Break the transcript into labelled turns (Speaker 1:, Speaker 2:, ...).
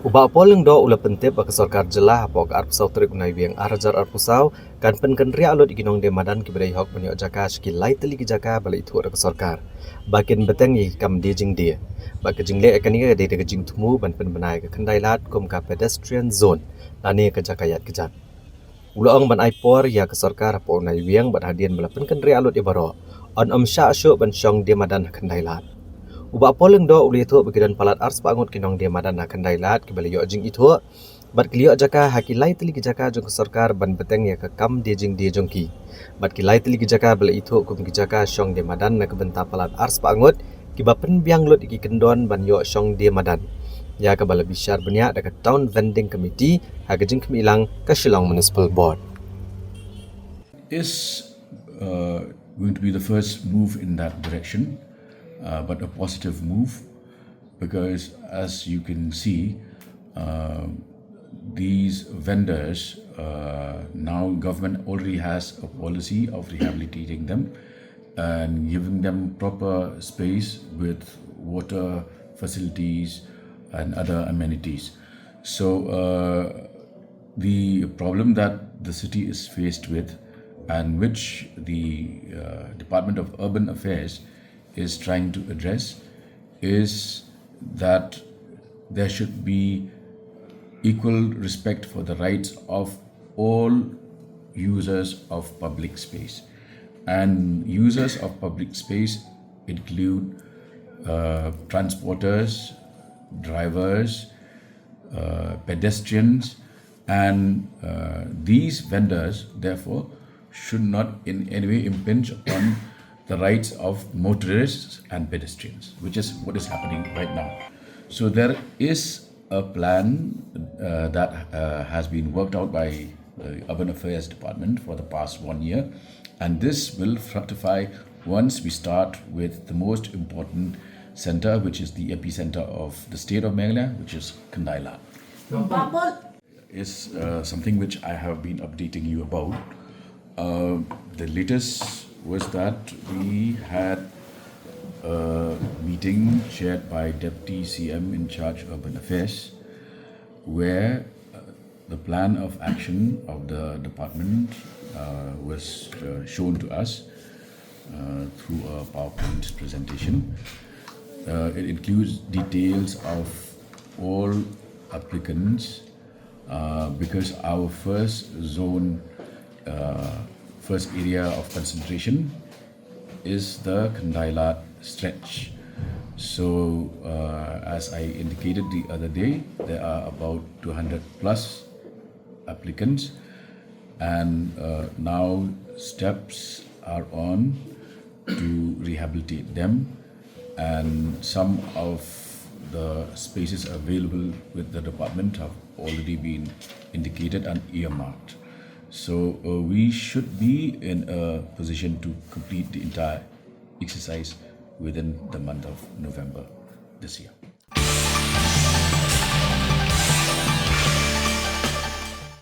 Speaker 1: Uba Lyngdoh ula pentip bak sarkar jelah apok arpsau trik Naiwieng arajar arpusau kan Pynkynriah alot iginong de Madan kibrai hok banyak jaka skil lai teli jaka balik itu rak sarkar. Bakin beteng i kam dijing dia. Bak jingle akan ia de jing tumu ban benai ke Khyndailad kum ka pedestrian zone lani ke jakayat kejat. Ulaong ban aipor ya ke sarkar apok Naiwieng ban hadian bala Pynkynriah alot ibaro. On sya asyuk ban Shongdie Madan Khyndailad. Uba Lyngdoh uli itu begidan palat ars pangut kinong dia Madan Khyndailad ke bali yo jing itu bat kliyo jaka hakilai teli jaka jong sarkar ban beteng ya ke kam dia jing dia jongki bat kilai teli jaka bali itu kum jaka Shong dia Madan na ke benta palat ars pangut kiba pen biang lot iki kendon ban yo Shong dia Madan ya ke bala bisyar benya dekat town vending committee ha ke jing kemilang ke Shillong Municipal Board
Speaker 2: is going to be the first move in that direction. But a positive move, because as you can see, these vendors, now government already has a policy of rehabilitating them and giving them proper space with water facilities and other amenities. So the problem that the city is faced with, and which the Department of Urban Affairs is trying to address, is that there should be equal respect for the rights of all users of public space. And users of public space include transporters, drivers, pedestrians, and these vendors therefore should not in any way impinge upon the rights of motorists and pedestrians, which is what is happening right now. So there is a plan that has been worked out by the Urban Affairs Department for the past 1 year, and this will fructify once we start with the most important center, which is the epicenter of the state of Meghalaya, which is Khyndailad. Is something which I have been updating you about. The latest was that we had a meeting chaired by Deputy CM in charge of Urban Affairs, where the plan of action of the department was shown to us through a PowerPoint presentation. It includes details of all applicants because our first zone first area of concentration is the Khyndailad stretch. So as I indicated the other day, there are about 200 plus applicants, and now steps are on to rehabilitate them, and some of the spaces available with the department have already been indicated and earmarked. So we should be in a position to complete the entire exercise within the month of November this year.